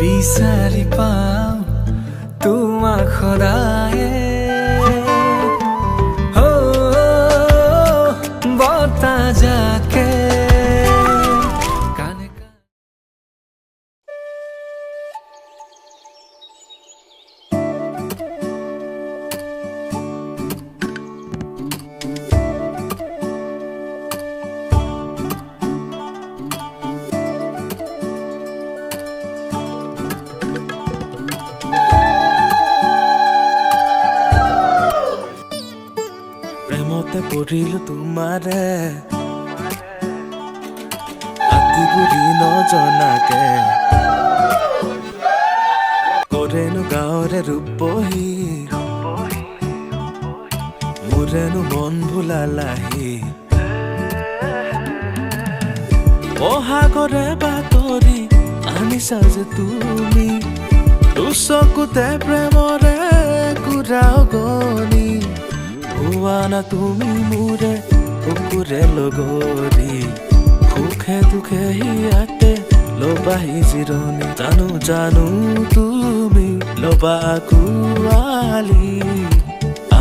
বিচাৰি পাওঁ তোমাক সদায়ে বতাহ যাকে কানে প্ৰেমতে পৰিলো তোমাৰে আতি বুঢ়ী নজনাকে কৰেনো গাঁৱৰে ৰূপহী মোৰেনো মন ভুলালাহি বহাগৰে বাতৰি আনিছা যে তুমি চকুতে প্ৰেমৰে কুৰাও গনি হোৱা না তুমি মোৰে কুকুৰে লগৰী সুখে দুখে হিয়াতে লবাহি জিৰণি জানো জানো তুমি লবা কুৱালি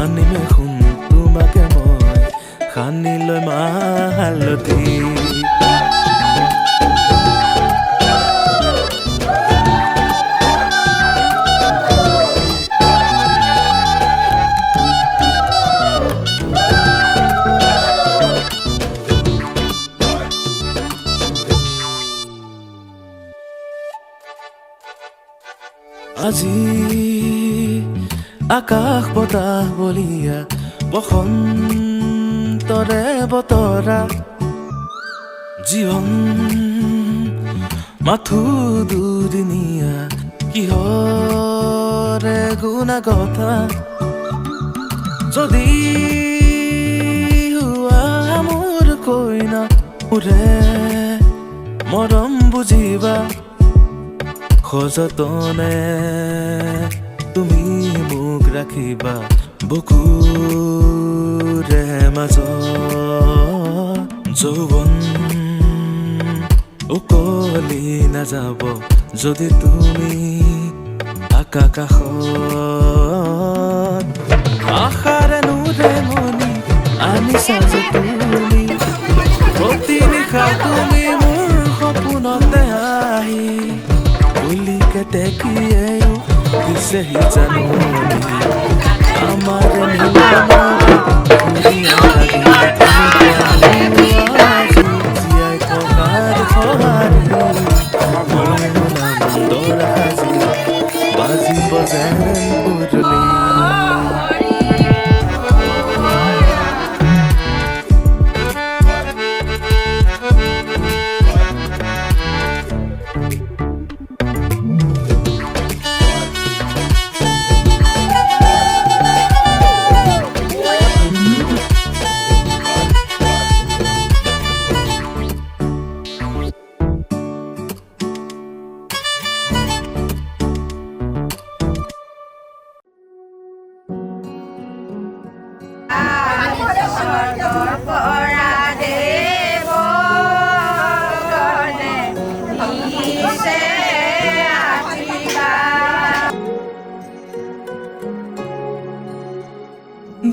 আনিমে শুন তোমাকে মই সানি লৈ মালতী আজি আকাশ বতাহ বলিয়া বসন্তৰে বতৰা জীৱন মাথো দুদিনীয়া কিহৰে গুণাগথা যদি হোৱা মোৰ কইনা মোৰে মৰম বুজিবা সযতনে তুমি মোক ৰাখিবা বুকুৰে মাজত যৌৱন উকলি নাযাব যদি তুমি আকাশত আশাৰে নোৰে মনি আনিছা যে তুমি প্ৰতি নিশা তুমি মোৰ সপোনতে আহি বুলিকে দেখিয়েও দিছেহি জানো আমাৰ জীয়াই থকাৰ সহাৰি বাজিব যেন উৰুলি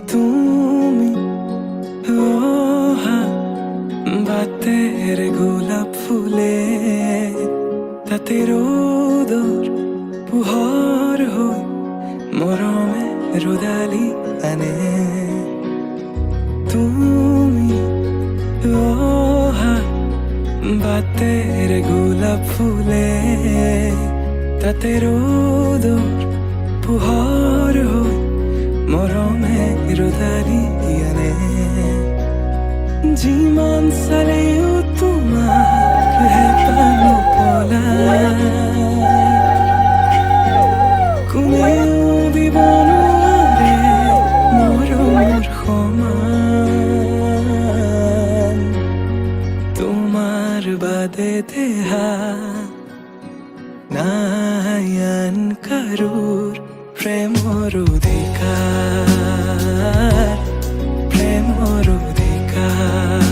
তুমি অহা বাতেৰ গোলাপ ফুলে তাতে ৰোদৰ পোহৰ হৈ মৰমে ৰদালি আনে তুমি অহা বাতেৰ গোলাপ ফুলে তাতে ৰোদৰ পোহৰ হৈ মৰমে ৰদালি আনে যিমান চালেও তোমাৰ হেঁপাহ কোনেও দিব নোৱাৰে মৰমৰ সমান তোমাৰ বাদে দেহা নাই আন কাৰোৰ প্ৰেমৰ অধিকাৰ প্ৰেমৰ অধিকাৰ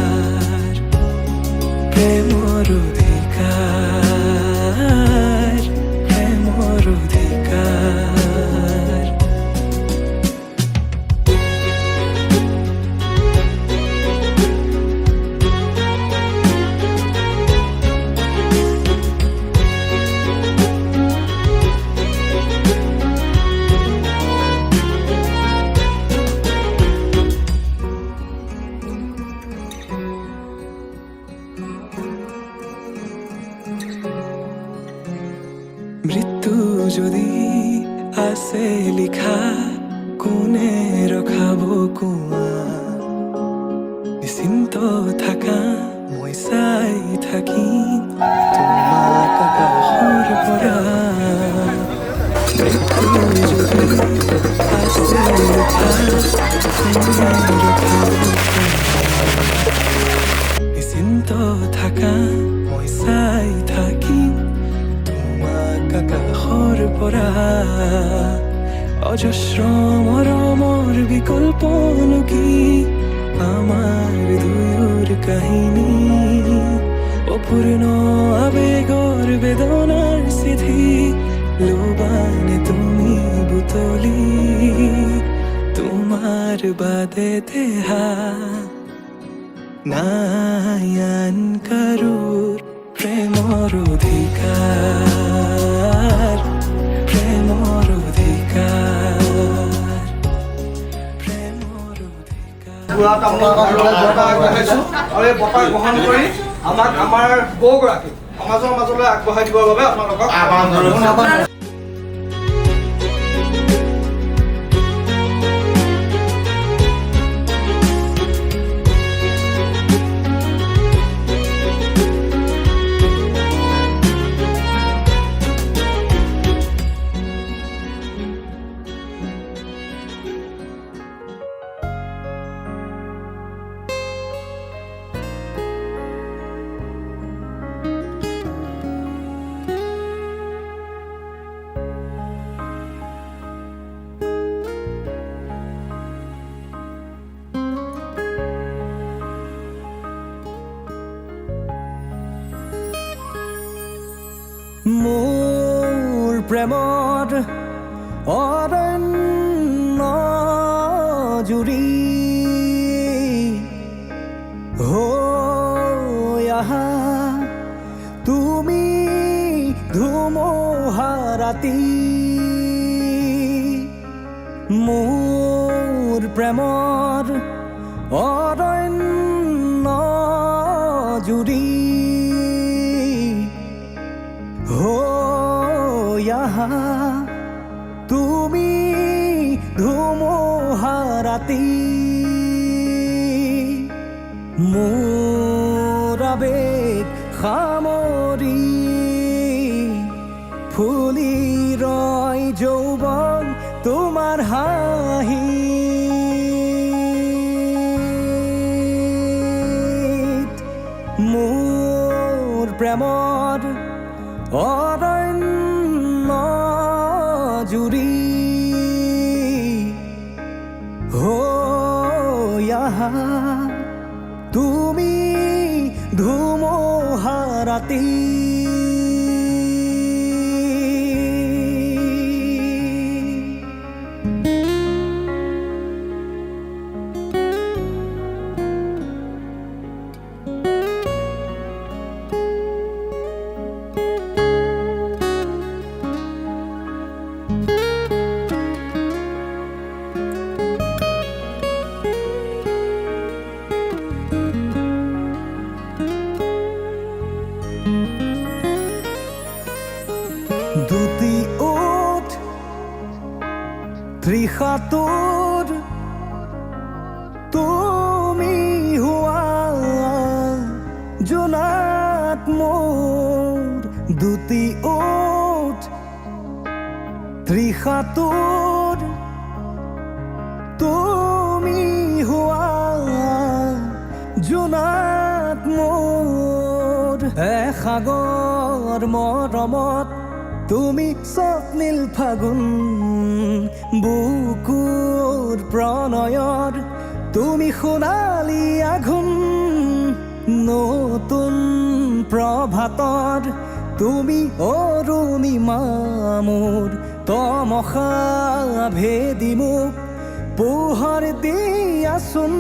প্ৰেমৰ অধিকাৰ প্ৰেমৰ যদি আছে লিখা কোনে ৰখাব কোৱা নিশ্চিন্ত থাকা মই চাই থাকিম তোমাক আকাশৰ পৰা মৃত্যু যদি আছে লিখা কোনে ৰখাব নিশ্চিন্ত থাকা মই চাই থাকিম তোমাক আকাশৰ পৰা অজস্ৰ মৰমৰ বিকল্পনো কি আমাৰ দুয়োৰ কাহিনী অপূৰ্ণ আবেগৰ বেদনাৰ চিঠি লোবানে তুমি বুটলি তোমাৰ বাদে দেহা নাই আন কাৰোৰ প্ৰেমৰ অধিকাৰ প্ৰেমৰ অধিকাৰ প্ৰেমৰ অধিকাৰ বুঢ়াত আপোনালোকক বঁটা আগবঢ়াইছোঁ আৰু এই বঁটা গ্ৰহণ কৰি আমাক আমাৰ বৌগৰাকী সমাজৰ মাজলৈ আগবঢ়াই দিবৰ বাবে আপোনালোকক আহ্বান জনাইছোঁ। মোৰ প্ৰেমৰ অৰণ্য জুৰি হৈ আহা তুমি ধুমুহা ৰাতি মোৰ প্ৰেমৰ অৰণ্য জুৰি হৈ আহা তুমি ধুমুহা ৰাতি মোৰ আবেগ সামৰি ফুলি ৰয় যৌৱন তোমাৰ হাঁহিত মোৰ প্ৰেমৰ অৰণ্য জুৰি হৈ আহা তুমি ধুমুহা ৰাতি দুটি ওঠ ত্ৰিশাটোৰ তুমি হোৱা জোনাত মোৰ দুটি ওঠ ত্ৰিশাটোৰ তুমি হোৱা জোনাত মোৰ এসাগৰ মৰমত তুমি স্বপ্নিল ফাগুন বুকুৰ প্ৰণয়ৰ তুমি সোণালী আঘোণ নতুন প্ৰভাতৰ তুমি অৰুণিমা মোৰ তমসা ভেদি মোক পোহৰ দিয়াচোন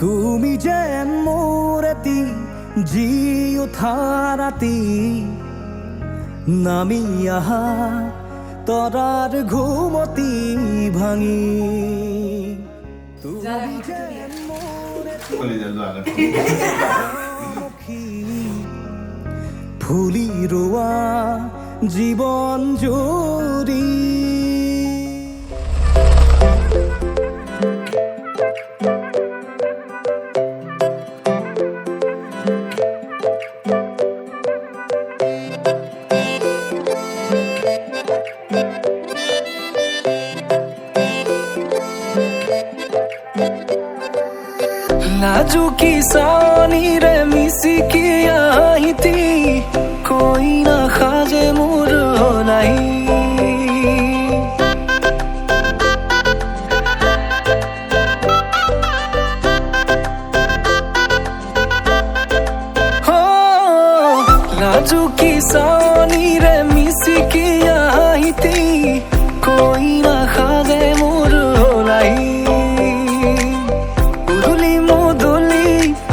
তুমি যেন মোৰ এটি জি উঠা ৰাতি নামি আহা তৰাৰ ঘুমতি ভাঙি তুমি যেন মোৰ এটি ফুলি ৰোৱা জীৱন জুৰি নাজুকি চাৱনিৰে মিচিকি আহিতি কৈ নাখাজে মোৰ নাই নাজুকি চাৱনিৰে মিচিকি আহিতি কৈ নাখাজে মোৰ নাই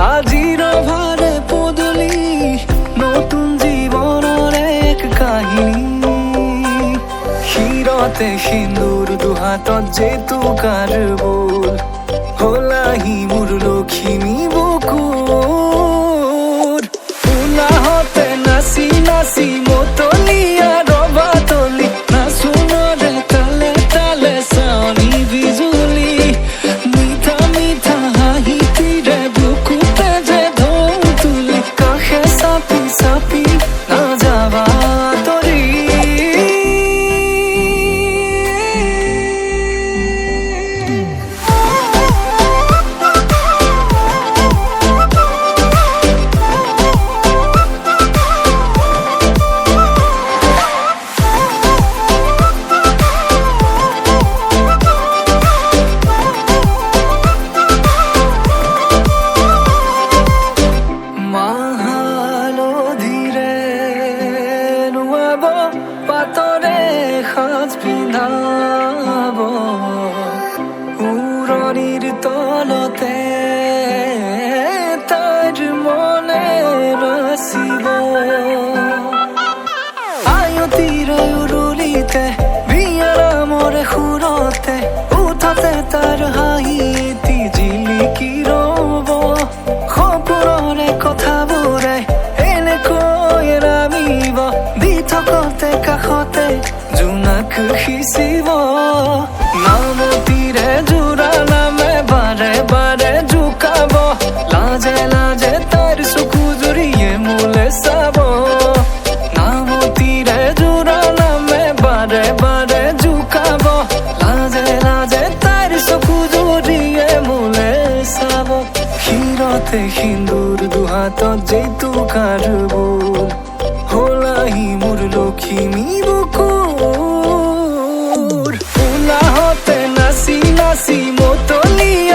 আজিৰ ভাৰে পদূলি নতুন জীৱনৰ এক কাহিনী শিৰতে সিন্দুৰ দুহাতত জেতুকাৰ বোল হলাহি মোৰ লখিমী বুকুৰ উলাহতে নাচি নাচি মতলীয়া ৰবাতলি নাচোনৰে তালে তালে চাৱনি বিজুলি মিঠা মিঠা হাঁহিতিৰে চাপি নাযাবা তৰি পাতৰে সাজ পিন্ধাব উৰণিৰ তলতে তাইৰ মনে নাচিব আয়তিৰে উৰুলিতে বিয়াৰামৰে সুৰতে উঠাতে তাৰ হাঁহি এটি জিলিকি ৰব সপোনৰে কথাবোৰে এনেকৈ নামিব থকতে কাষতে জোনাক সিঁচিব নামতিৰে জোৰা নামে বাৰে বাৰে জোকাব লাজে লাজে তাইৰ চকু জুৰিয়ে মোলে চাব নামতিৰে জোৰা নামে বাৰে বাৰে জোকাব লাজে লাজে তাইৰ চকু জুৰিয়ে মোলে চাব শিৰতে সিন্দুৰ দুহাতত জেতুকাৰ বোল হলাহি মোৰ লখিমী বুকুৰ উলাহতে নাচি নাচি মতলীয়া